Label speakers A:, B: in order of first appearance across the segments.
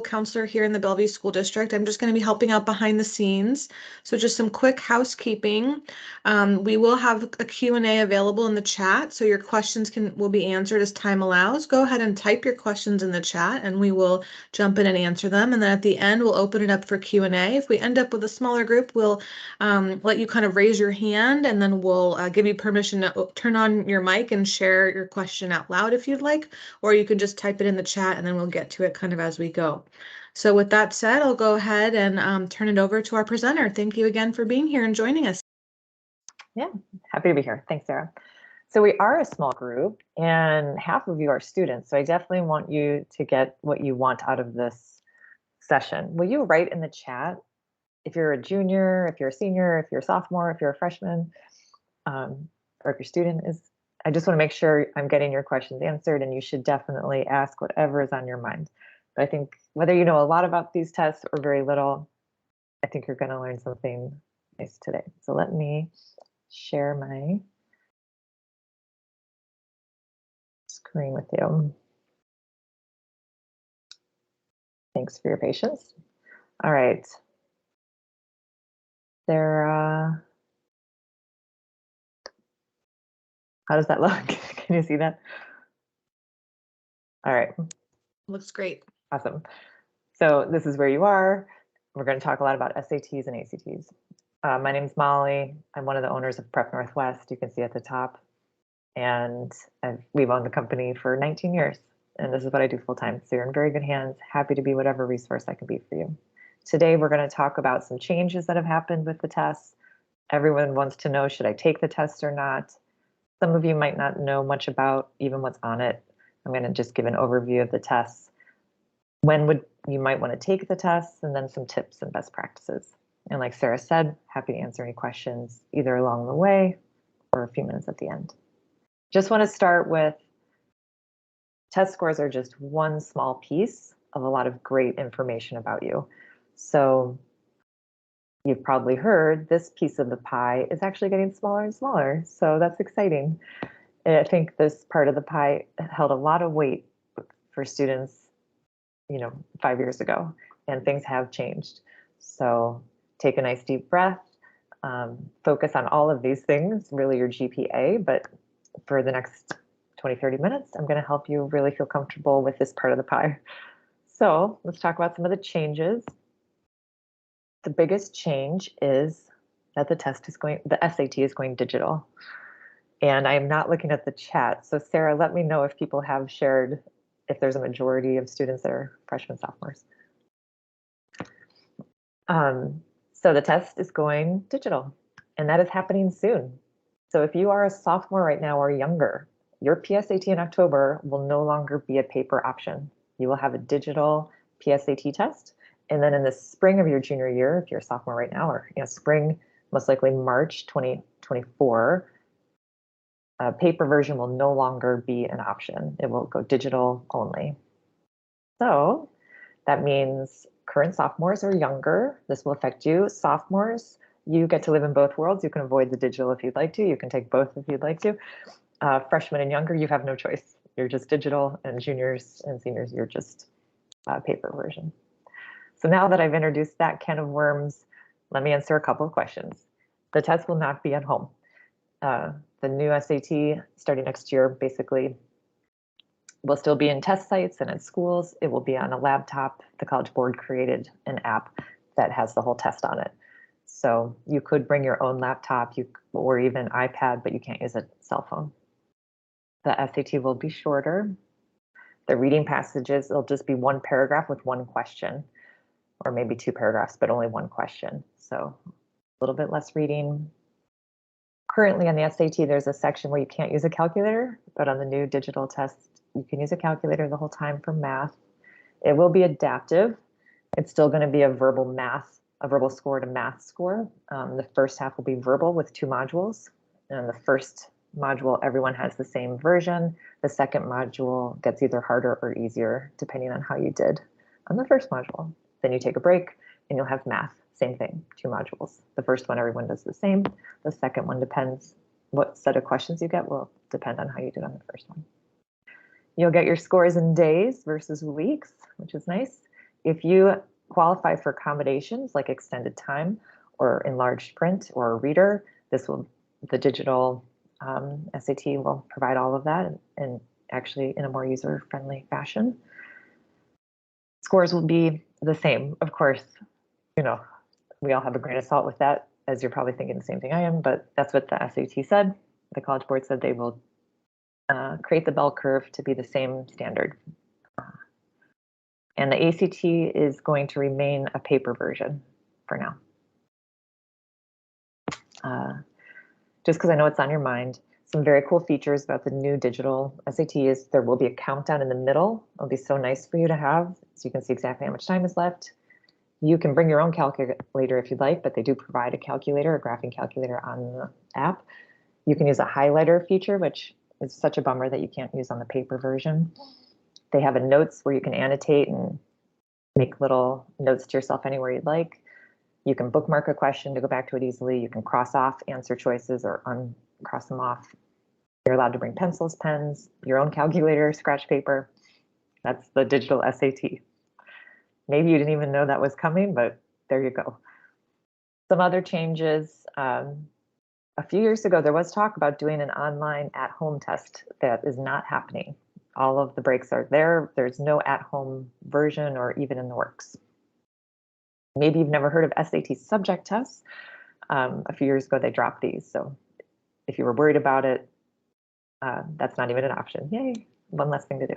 A: counselor here in the Bellevue School District. I'm just going to be helping out behind the scenes. So just some quick housekeeping. We will have a Q&A available in the chat, so your questions will be answered as time allows. Go ahead and type your questions in the chat and we will jump in and answer them. And then at the end, we'll open it up for Q&A. If we end up with a smaller group, we'll let you kind of raise your hand, and then we'll give you permission to turn on your mic and share your question out loud if you'd like, or you can just type it in the chat and then we'll get to it kind of as we go. So with that said, I'll go ahead and turn it over to our presenter. Thank you again for being here and joining us.
B: Yeah, happy to be here. Thanks, Sarah. So we are a small group and half of you are students. So I definitely want you to get what you want out of this session. Will you write in the chat if you're a junior, if you're a senior, if you're a sophomore, if you're a freshman, or if your student is, I just want to make sure I'm getting your questions answered, and you should definitely ask whatever is on your mind. But I think whether you know a lot about these tests or very little, I think you're going to learn something nice today. So let me share my screen with you. Thanks for your patience. All right. How does that look? Can you see that? All right.
A: Looks great.
B: Awesome. So this is where you are. We're going to talk a lot about SATs and ACTs. My name is Molly. I'm one of the owners of Prep Northwest. You can see at the top. And we've owned the company for 19 years. And this is what I do full time. So you're in very good hands. Happy to be whatever resource I can be for you. Today, we're going to talk about some changes that have happened with the tests. Everyone wants to know, should I take the test or not? Some of you might not know much about even what's on it. I'm going to just give an overview of the tests. When you might want to take the tests, and then some tips and best practices. And like Sarah said, happy to answer any questions either along the way or a few minutes at the end. Just want to start with test scores are just one small piece of a lot of great information about you. So you've probably heard this piece of the pie is actually getting smaller and smaller. So that's exciting. And I think this part of the pie held a lot of weight for students, 5 years ago, and things have changed. So take a nice deep breath, focus on all of these things, really your GPA, but for the next 20, 30 minutes, I'm going to help you really feel comfortable with this part of the pie. So let's talk about some of the changes. The biggest change is that the SAT is going digital. And I am not looking at the chat. So Sarah, let me know if people have shared, if there's a majority of students that are freshmen, sophomores. So the test is going digital, and that is happening soon. So if you are a sophomore right now or younger, your PSAT in October will no longer be a paper option. You will have a digital PSAT test. And then in the spring of your junior year, if you're a sophomore right now, or spring, most likely March 2024, a paper version will no longer be an option. It will go digital only. So that means current sophomores or younger, this will affect you. Sophomores, you get to live in both worlds. You can avoid the digital if you'd like to. You can take both if you'd like to. Freshmen and younger, you have no choice. You're just digital, and juniors and seniors, you're just paper version. So now that I've introduced that can of worms, let me answer a couple of questions. The test will not be at home. The new SAT starting next year basically will still be in test sites and at schools. It will be on a laptop. The College Board created an app that has the whole test on it. So you could bring your own laptop or even iPad, but you can't use a cell phone. The SAT will be shorter. The reading passages, it'll just be one paragraph with one question, or maybe two paragraphs, but only one question. So a little bit less reading. Currently on the SAT, there's a section where you can't use a calculator, but on the new digital test, you can use a calculator the whole time for math. It will be adaptive. It's still going to be a verbal score to math score. The first half will be verbal with 2 modules. And the first module, everyone has the same version. The second module gets either harder or easier, depending on how you did on the first module. Then you take a break and you'll have math. Same thing, 2 modules. The first one, everyone does the same. The second one depends, what set of questions you get will depend on how you did on the first one. You'll get your scores in days versus weeks, which is nice. If you qualify for accommodations like extended time or enlarged print or a reader, the digital SAT will provide all of that and actually in a more user-friendly fashion. Scores will be the same. Of course, we all have a grain of salt with that, as you're probably thinking the same thing I am, but that's what the SAT said. The College Board said they will create the bell curve to be the same standard. And the ACT is going to remain a paper version for now. Just because I know it's on your mind, some very cool features about the new digital SAT is there will be a countdown in the middle. It'll be so nice for you to have, so you can see exactly how much time is left. You can bring your own calculator if you'd like, but they do provide a calculator, a graphing calculator on the app. You can use a highlighter feature, which is such a bummer that you can't use on the paper version. They have a notes where you can annotate and make little notes to yourself anywhere you'd like. You can bookmark a question to go back to it easily. You can cross off answer choices or uncross them off. You're allowed to bring pencils, pens, your own calculator, scratch paper. That's the digital SAT. Maybe you didn't even know that was coming, but there you go. Some other changes. A few years ago, there was talk about doing an online at-home test. That is not happening. All of the breaks are there. There's no at-home version or even in the works. Maybe you've never heard of SAT subject tests. A few years ago, they dropped these. So if you were worried about it, that's not even an option. Yay, one less thing to do.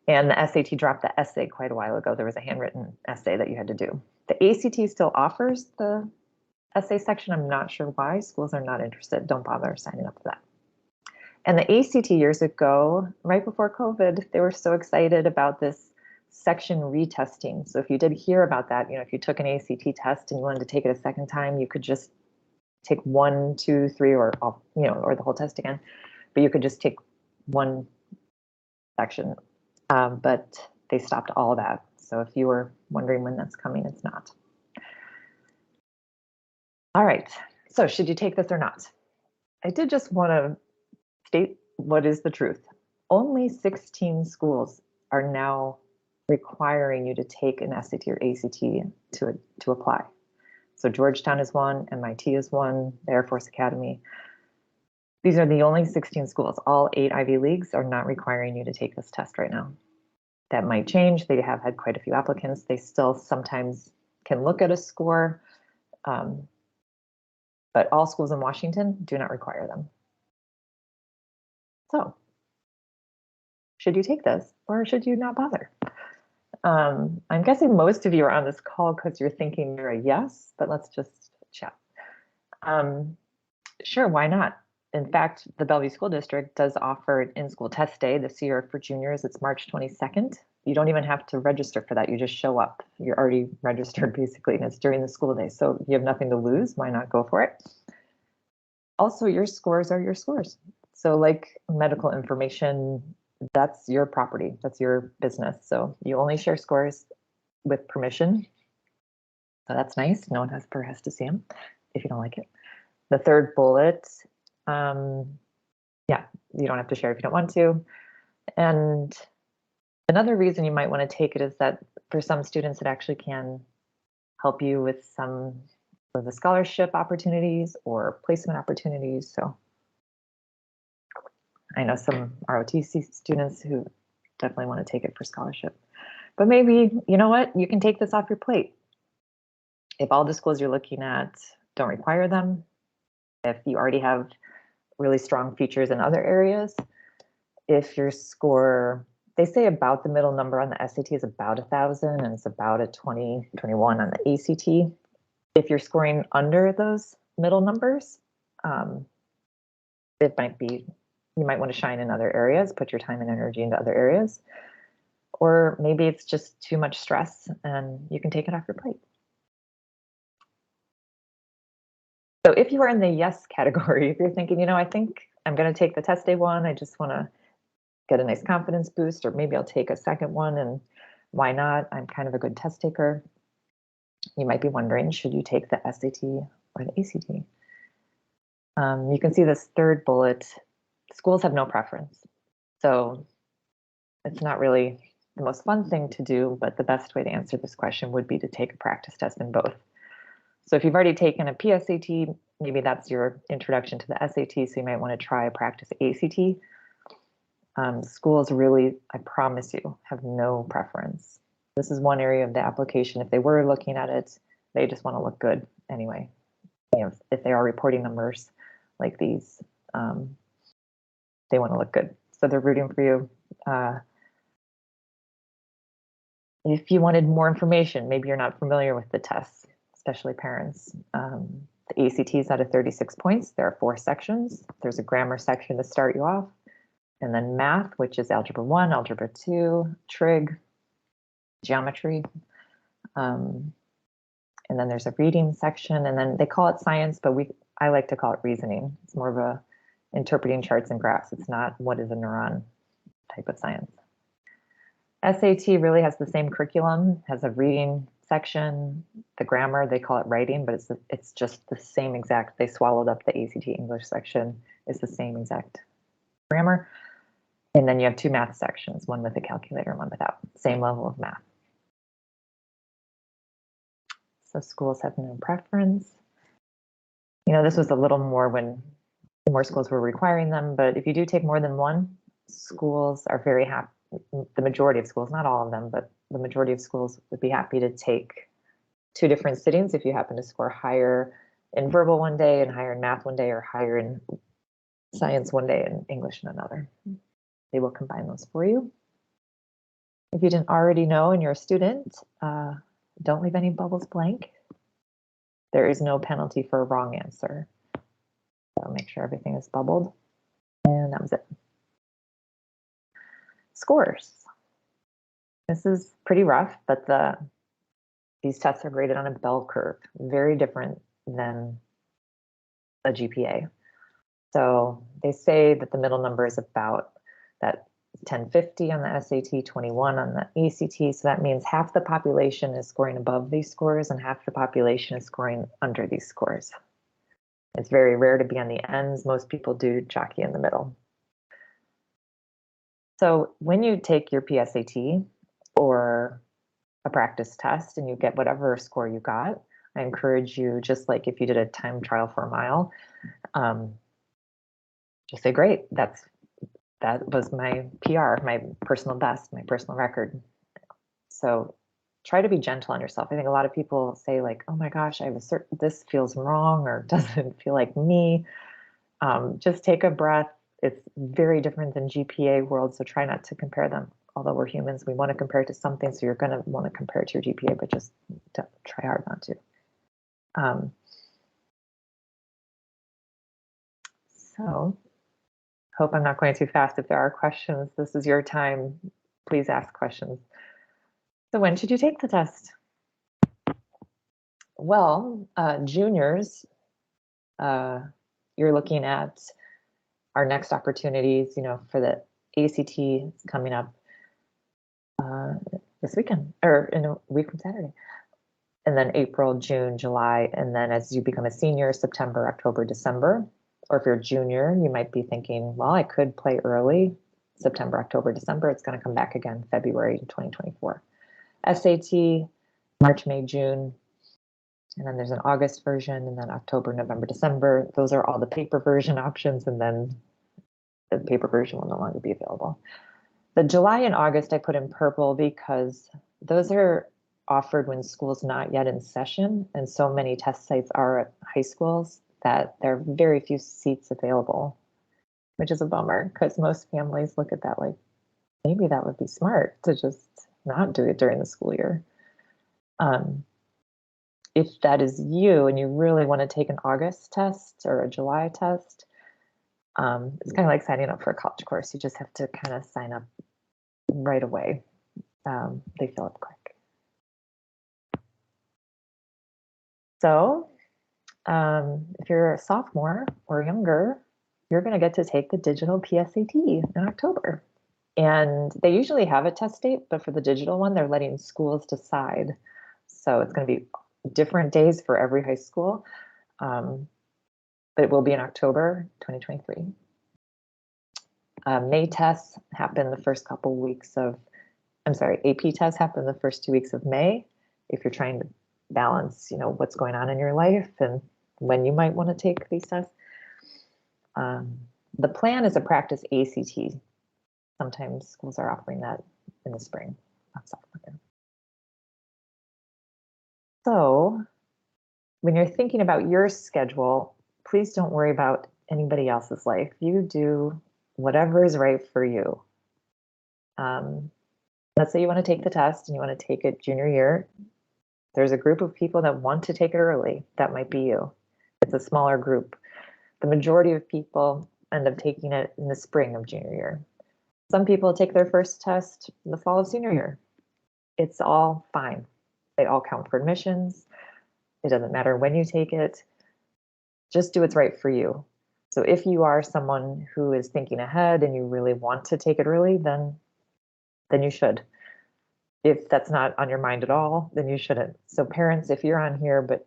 B: And the SAT dropped the essay quite a while ago. There was a handwritten essay that you had to do. The ACT still offers the essay section. I'm not sure why. Schools are not interested. Don't bother signing up for that. And the ACT years ago, right before COVID, they were so excited about this section retesting. So if you did hear about that, if you took an ACT test and you wanted to take it a second time, you could just take 1, 2, 3, or the whole test again. But you could just take one section. But they stopped all of that. So if you were wondering when that's coming, it's not. All right. So should you take this or not? I did just want to state what is the truth. Only 16 schools are now requiring you to take an SAT or ACT to apply. So Georgetown is one, MIT is one, the Air Force Academy. These are the only 16 schools. All 8 Ivy Leagues are not requiring you to take this test right now. That might change. They have had quite a few applicants. They still sometimes can look at a score, but all schools in Washington do not require them. So, should you take this or should you not bother? I'm guessing most of you are on this call because you're thinking you're a yes, but let's just chat. Sure, why not? In fact, the Bellevue School District does offer an in-school test day this year for juniors. It's March 22nd. You don't even have to register for that. You just show up. You're already registered basically, and it's during the school day. So you have nothing to lose. Why not go for it? Also, your scores are your scores. So like medical information, that's your property. That's your business. So you only share scores with permission. So that's nice. No one has to see them if you don't like it. The third bullet, yeah, you don't have to share if you don't want to. And another reason you might want to take it is that for some students, it actually can help you with some of the scholarship opportunities or placement opportunities. So I know some ROTC students who definitely want to take it for scholarship. But maybe, you know what, you can take this off your plate. If all the schools you're looking at don't require them, if you already have really strong features in other areas, if your score, they say about the middle number on the SAT is about 1,000 and it's about a 20, 21 on the ACT. If you're scoring under those middle numbers, it might be, you might want to shine in other areas, put your time and energy into other areas, or maybe it's just too much stress and you can take it off your plate. So if you are in the yes category, if you're thinking, I think I'm going to take the test day one, I just want to get a nice confidence boost, or maybe I'll take a second one, and why not? I'm kind of a good test taker. You might be wondering, should you take the SAT or the ACT? You can see this third bullet, schools have no preference. So it's not really the most fun thing to do, but the best way to answer this question would be to take a practice test in both. So if you've already taken a PSAT, maybe that's your introduction to the SAT, so you might want to try a practice ACT. Schools really, I promise you, have no preference. This is one area of the application. If they were looking at it, they just want to look good anyway. You know, if they are reporting numbers like these, they want to look good. So they're rooting for you. If you wanted more information, maybe you're not familiar with the tests, especially parents. The ACT is out of 36 points. There are 4 sections. There's a grammar section to start you off, and then math, which is algebra 1, algebra 2, trig, geometry. And then there's a reading section, and then they call it science, but I like to call it reasoning. It's more of a interpreting charts and graphs. It's not what is a neuron type of science. SAT really has the same curriculum, has a reading section, the grammar, they call it writing, but it's just the same exact, they swallowed up the ACT English section, is the same exact grammar. And then you have 2 math sections, one with a calculator and one without, same level of math. So schools have no preference. You know, this was a little more when more schools were requiring them, but if you do take more than one, schools are very happy. The majority of schools, not all of them, but the majority of schools would be happy to take 2 different sittings if you happen to score higher in verbal one day and higher in math one day, or higher in science one day and English in another. They will combine those for you. If you didn't already know and you're a student, don't leave any bubbles blank. There is no penalty for a wrong answer. So make sure everything is bubbled. And that was it. Scores. This is pretty rough, but these tests are graded on a bell curve, very different than a GPA. So they say that the middle number is about that 1050 on the SAT, 21 on the ACT. So that means half the population is scoring above these scores and half the population is scoring under these scores. It's very rare to be on the ends. Most people do jockey in the middle. So when you take your PSAT or a practice test and you get whatever score you got, I encourage you, just like if you did a time trial for a mile, just say, great, that was my PR, my personal best, my personal record. So try to be gentle on yourself. I think a lot of people say like, oh my gosh, this feels wrong or doesn't feel like me. Just take a breath. It's very different than GPA world, so try not to compare them. Although we're humans, we want to compare it to something, so you're going to want to compare it to your GPA, but just try hard not to. So hope I'm not going too fast. If there are questions, this is your time. Please ask questions. So when should you take the test? Well, juniors, you're looking at our next opportunities, for the ACT coming up this weekend, or in a week from Saturday. And then April, June, July, and then as you become a senior, September, October, December. Or if you're a junior, you might be thinking, well, I could play early, September, October, December. It's going to come back again, February 2024. SAT, March, May, June. And then there's an August version, and then October, November, December. Those are all the paper version options, and then the paper version will no longer be available. The July and August I put in purple because those are offered when school's not yet in session, and so many test sites are at high schools that there are very few seats available, which is a bummer because most families look at that like, maybe that would be smart to just not do it during the school year. If that is you and you really want to take an August test or a July test, it's kind of like signing up for a college course. You just have to kind of sign up right away. They fill up quick. So if you're a sophomore or younger, you're going to get to take the digital PSAT in October. And they usually have a test date, but for the digital one, they're letting schools decide. So it's going to be different days for every high school, but it will be in October 2023. May tests happen the first couple weeks of I'm sorry, AP tests happen the first 2 weeks of May. If you're trying to balance, what's going on in your life and when you might want to take these tests. The plan is to practice ACT. Sometimes schools are offering that in the spring. So when you're thinking about your schedule, please don't worry about anybody else's life. You do whatever is right for you. Let's say you want to take the test and you want to take it junior year. There's a group of people that want to take it early. That might be you. It's a smaller group. The majority of people end up taking it in the spring of junior year. Some people take their first test in the fall of senior year. It's all fine. They all count for admissions. It doesn't matter when you take it. Just do what's right for you. So if you are someone who is thinking ahead and you really want to take it early, then you should. If that's not on your mind at all, then you shouldn't. So parents, if you're on here, but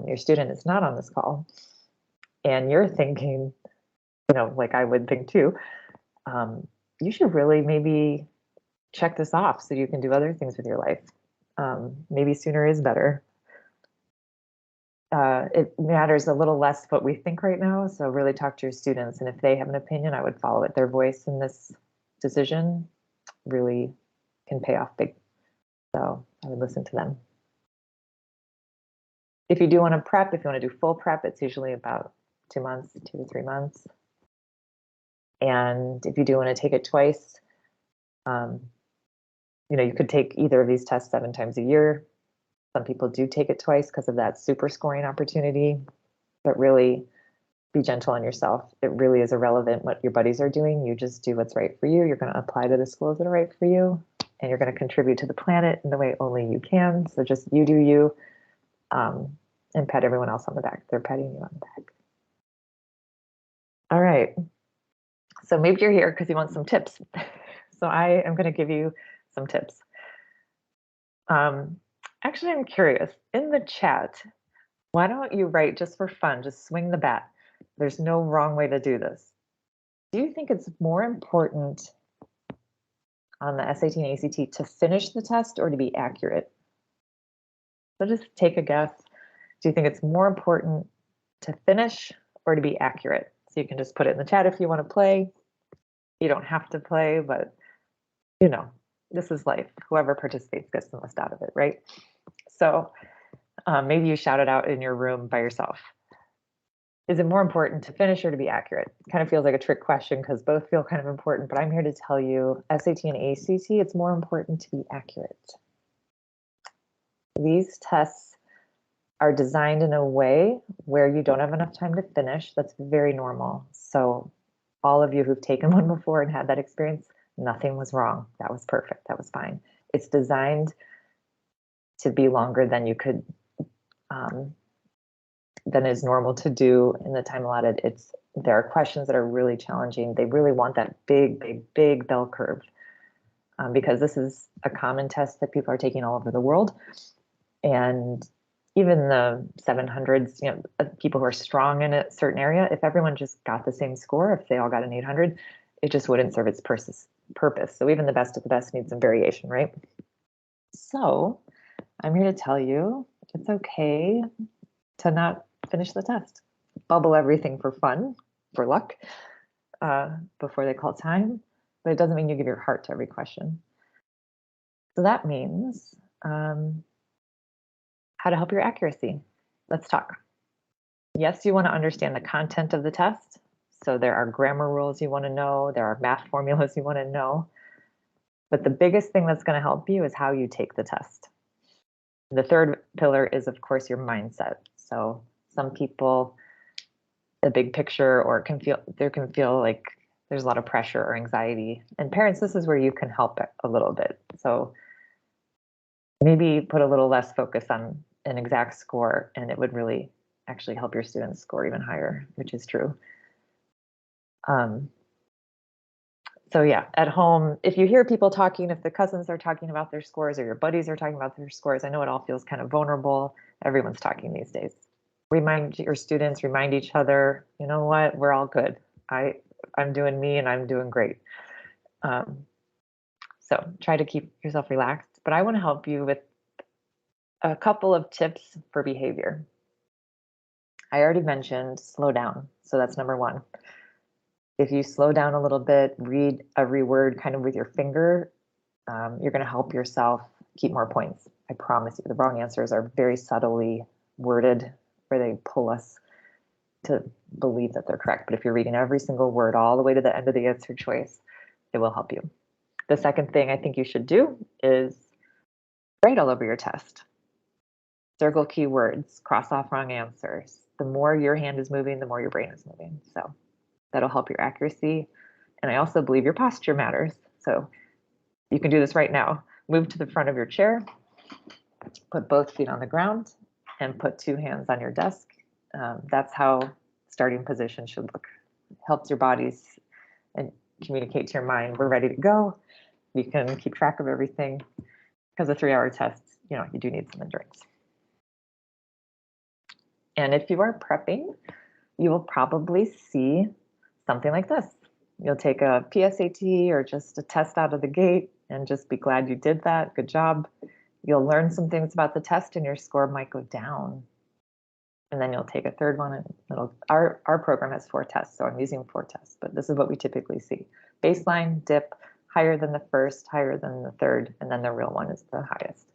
B: your student is not on this call, and you're thinking, like I would think too, you should really maybe check this off so you can do other things with your life. Maybe sooner is better. It matters a little less what we think right now. So really talk to your students. And if they have an opinion, I would follow it. Their voice in this decision really can pay off big. So I would listen to them. If you do want to prep, if you want to do full prep, it's usually about 2 months, 2 to 3 months. And if you do want to take it twice, you could take either of these tests 7 times a year. Some people do take it twice because of that super scoring opportunity, but really be gentle on yourself. It really is irrelevant what your buddies are doing. You just do what's right for you. You're going to apply to the schools that are right for you, and you're going to contribute to the planet in the way only you can. So just you do you, and pat everyone else on the back. They're patting you on the back. All right. So maybe you're here because you want some tips. So I am going to give you some tips. Actually, I'm curious. In the chat, why don't you write just for fun, just swing the bat. There's no wrong way to do this. Do you think it's more important on the SAT and ACT to finish the test or to be accurate? So just take a guess. Do you think it's more important to finish or to be accurate? So you can just put it in the chat if you want to play. You don't have to play, but this is life. Whoever participates gets the most out of it, right? So maybe you shout it out in your room by yourself. Is it more important to finish or to be accurate? It kind of feels like a trick question because both feel kind of important, but I'm here to tell you SAT and ACT, it's more important to be accurate. These tests are designed in a way where you don't have enough time to finish. That's very normal. So all of you who've taken one before and had that experience, nothing was wrong. That was perfect. That was fine. It's designed to be longer than you could, than is normal to do in the time allotted. There are questions that are really challenging. They really want that big, big, big bell curve because this is a common test that people are taking all over the world. And even the 700s, people who are strong in a certain area, if everyone just got the same score, if they all got an 800, it just wouldn't serve its purpose. So even the best of the best needs some variation, right? So I'm here to tell you it's okay to not finish the test. Bubble everything for fun, for luck, before they call time, but it doesn't mean you give your heart to every question. So that means how to help your accuracy. Let's talk. Yes, you want to understand the content of the test. So there are grammar rules you want to know. There are math formulas you want to know. But the biggest thing that's going to help you is how you take the test. The third pillar is, of course, your mindset. So some people, the big picture, or can feel like there's a lot of pressure or anxiety. And parents, this is where you can help a little bit. So maybe put a little less focus on an exact score, and it would really actually help your students score even higher, which is true. So yeah, at home, if you hear people talking, if the cousins are talking about their scores or your buddies are talking about their scores, I know it all feels kind of vulnerable. Everyone's talking these days. Remind your students, remind each other, you know what, we're all good. I'm doing me and I'm doing great. So try to keep yourself relaxed, but I want to help you with a couple of tips for behavior. I already mentioned slow down. So that's number one. If you slow down a little bit, read every word kind of with your finger, you're going to help yourself keep more points. I promise you. The wrong answers are very subtly worded where they pull us to believe that they're correct. But if you're reading every single word all the way to the end of the answer choice, it will help you. The second thing I think you should do is write all over your test. Circle keywords, cross off wrong answers. The more your hand is moving, the more your brain is moving. So that'll help your accuracy. And I also believe your posture matters. So you can do this right now. Move to the front of your chair, put both feet on the ground, and put two hands on your desk. That's how starting position should look. It helps your bodies and communicate to your mind, we're ready to go. You can keep track of everything because a 3-hour test, you do need some endurance. And if you are prepping, you will probably see something like this. You'll take a PSAT or just a test out of the gate and just be glad you did that. Good job. You'll learn some things about the test and your score might go down. And then you'll take a third one and our program has 4 tests, so I'm using 4 tests, but this is what we typically see. Baseline, dip, higher than the first, higher than the third, and then the real one is the highest.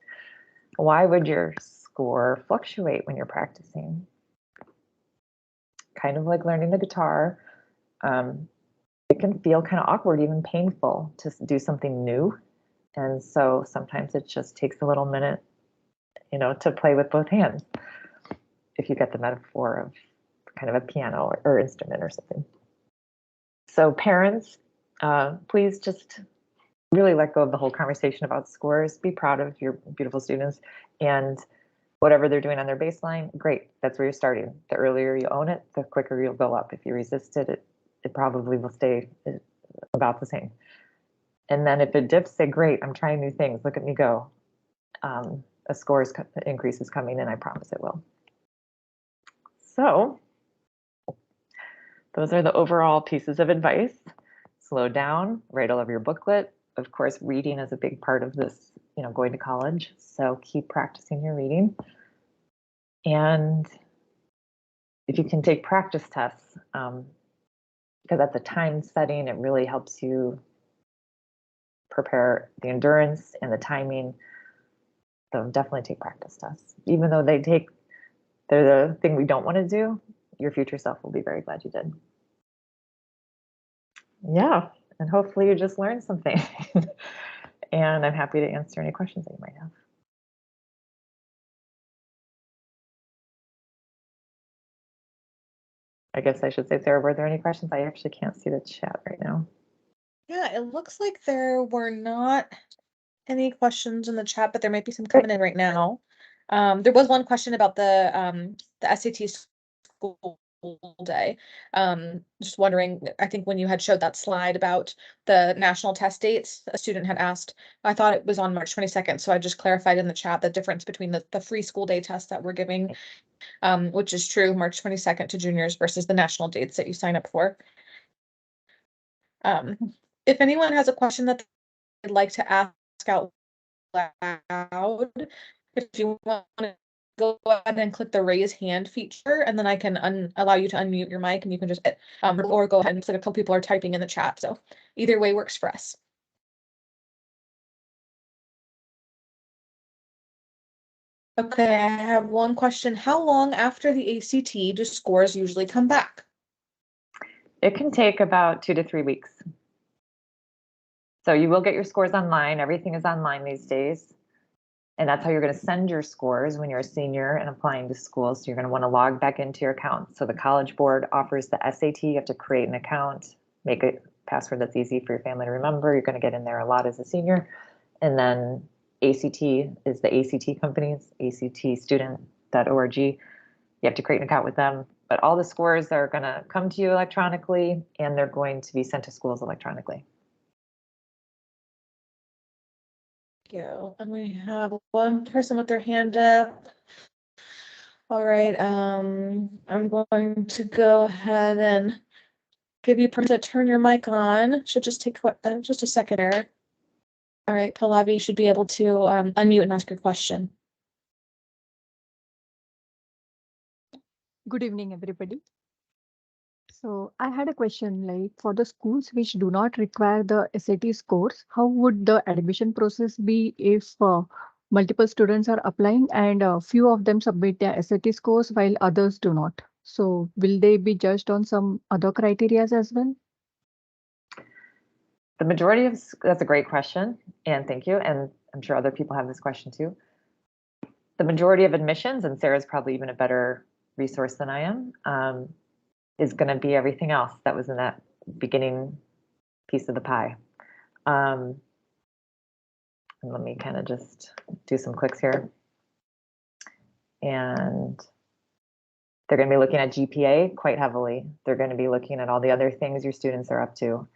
B: Why would your score fluctuate when you're practicing? Kind of like learning the guitar. It can feel kind of awkward, even painful to do something new. And so sometimes it just takes a little minute, to play with both hands. If you get the metaphor of kind of a piano or instrument or something. So parents, please just really let go of the whole conversation about scores. Be proud of your beautiful students, and whatever they're doing on their baseline, great. That's where you're starting. The earlier you own it, the quicker you'll go up. If you resist it, it probably will stay about the same. And then if it dips, say, great, I'm trying new things. Look at me go. A score increase is coming, and I promise it will. So those are the overall pieces of advice. Slow down, write all over your booklet. Of course, reading is a big part of this, going to college. So keep practicing your reading. And if you can take practice tests, because at the time setting, it really helps you prepare the endurance and the timing. So definitely take practice tests. Even though they're the thing we don't want to do, your future self will be very glad you did. Yeah, and hopefully you just learned something. And I'm happy to answer any questions that you might have. I guess I should say, Sarah, were there any questions? I actually can't see the chat right now.
A: Yeah, it looks like there were not any questions in the chat, but there might be some coming in right now. There was one question about the SAT school day. Just wondering, I think when you had showed that slide about the national test dates, a student had asked, I thought it was on March 22nd. So I just clarified in the chat the difference between the free school day test that we're giving, which is true, March 22nd to juniors versus the national dates that you sign up for. If anyone has a question that they'd like to ask out loud, if you want to go ahead and click the raise hand feature, and then I can allow you to unmute your mic, and you can just or go ahead and click. A couple people are typing in the chat, so either way works for us. Okay, I have one question. How long after the ACT do scores usually come back?
B: It can take about 2 to 3 weeks. So you will get your scores online. Everything is online these days. And that's how you're going to send your scores when you're a senior and applying to school. So you're going to want to log back into your account. So the College Board offers the SAT. You have to create an account, make a password that's easy for your family to remember. You're going to get in there a lot as a senior. And then ACT is the ACT companies, actstudent.org. You have to create an account with them. But all the scores are going to come to you electronically, and they're going to be sent to schools electronically.
A: You. And we have one person with their hand up. All right, I'm going to go ahead and give you permission to turn your mic on. Should just take just a second here. All right, Pallavi, you should be able to unmute and ask your question.
C: Good evening, everybody. So I had a question like for the schools which do not require the SAT scores, how would the admission process be if multiple students are applying and few of them submit their SAT scores while others do not? So will they be judged on some other criterias as well?
B: The majority of, that's a great question, and thank you. And I'm sure other people have this question too. The majority of admissions, and Sarah's probably even a better resource than I am, is going to be everything else that was in that beginning piece of the pie. And let me kind of just do some clicks here. And they're going to be looking at GPA quite heavily. They're going to be looking at all the other things your students are up to.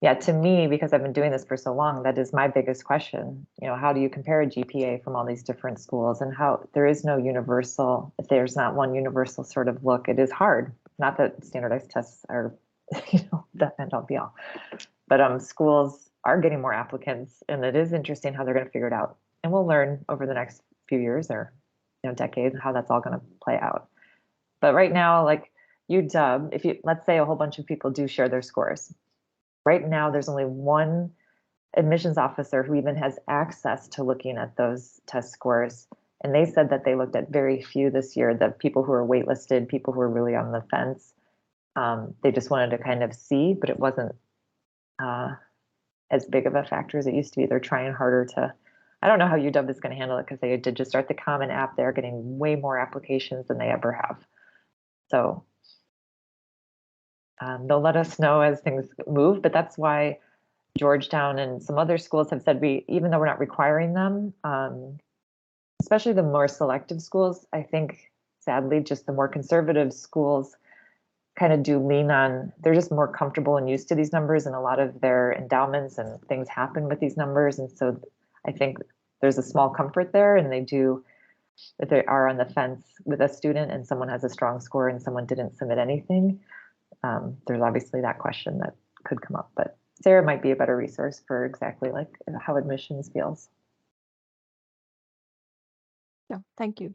B: Yeah, to me, because I've been doing this for so long, that is my biggest question. You know, how do you compare a GPA from all these different schools, and how there is no universal, if there's not one universal sort of look, it is hard. Not that standardized tests are, that end all be all, but schools are getting more applicants, and it is interesting how they're going to figure it out. And we'll learn over the next few years or decades how that's all going to play out. But right now, like UW, if you, let's say a whole bunch of people do share their scores. Right now, there's only one admissions officer who even has access to looking at those test scores. And they said that they looked at very few this year, the people who are waitlisted, people who are really on the fence. They just wanted to kind of see, but it wasn't as big of a factor as it used to be. They're trying harder to, I don't know how UW is going to handle it because they did just start the Common App. They're getting way more applications than they ever have. So they'll let us know as things move, but that's why Georgetown and some other schools have said even though we're not requiring them, especially the more selective schools, I think sadly just the more conservative schools kind of do lean on, they're just more comfortable and used to these numbers, and a lot of their endowments and things happen with these numbers. And so I think there's a small comfort there, and they do, if they are on the fence with a student and someone has a strong score and someone didn't submit anything, there's obviously that question that could come up, but Sarah might be a better resource for exactly like how admissions feels.
C: Yeah, thank you.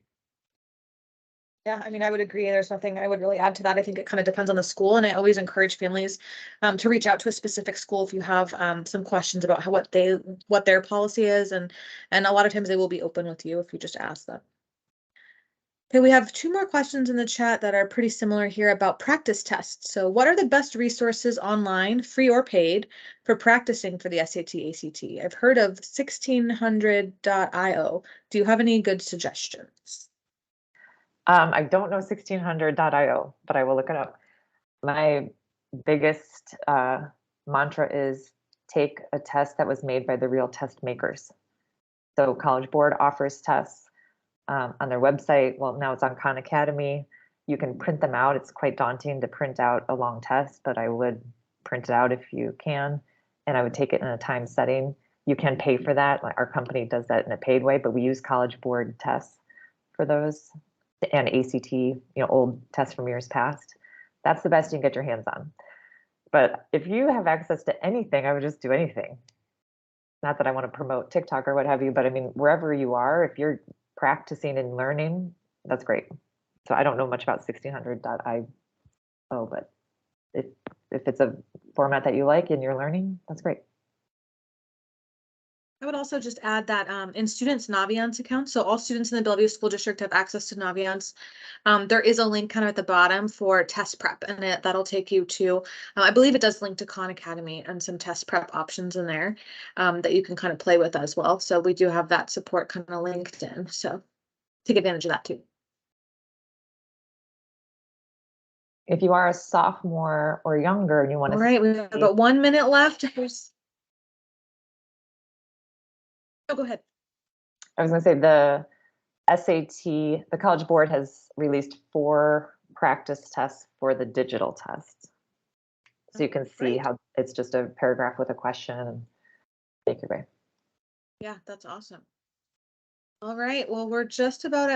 A: Yeah, I mean, I would agree. There's nothing I would really add to that. I think it kind of depends on the school, and I always encourage families to reach out to a specific school if you have some questions about what their policy is, and a lot of times they will be open with you if you just ask them. Okay, we have two more questions in the chat that are pretty similar here about practice tests. So what are the best resources online, free or paid, for practicing for the SAT, ACT? I've heard of 1600.io. Do you have any good suggestions?
B: I don't know 1600.io, but I will look it up. My biggest mantra is take a test that was made by the real test makers. So College Board offers tests on their website. Well, now it's on Khan Academy. You can print them out. It's quite daunting to print out a long test, but I would print it out if you can, and I would take it in a time setting. You can pay for that. Our company does that in a paid way, but we use College Board tests for those, and ACT, old tests from years past. That's the best you can get your hands on. But if you have access to anything, I would just do anything. Not that I want to promote TikTok or what have you, but I mean, wherever you are, if you're practicing and learning, that's great. So I don't know much about 1600.io, but if it's a format that you like and you're learning, that's great.
A: I would also just add that in students' Naviance accounts, so all students in the Bellevue School District have access to Naviance. There is a link kind of at the bottom for test prep, and that'll take you to, I believe it does link to Khan Academy and some test prep options in there that you can kind of play with as well. So we do have that support kind of linked in, so take advantage of that too.
B: If you are a sophomore or younger and you want to—
A: All right, we have about 1 minute left. Oh, go ahead.
B: I was going to say the SAT, the College Board has released 4 practice tests for the digital tests. So you can see how it's just a paragraph with a question and make your way.
A: Yeah, that's awesome. All right, well, we're just about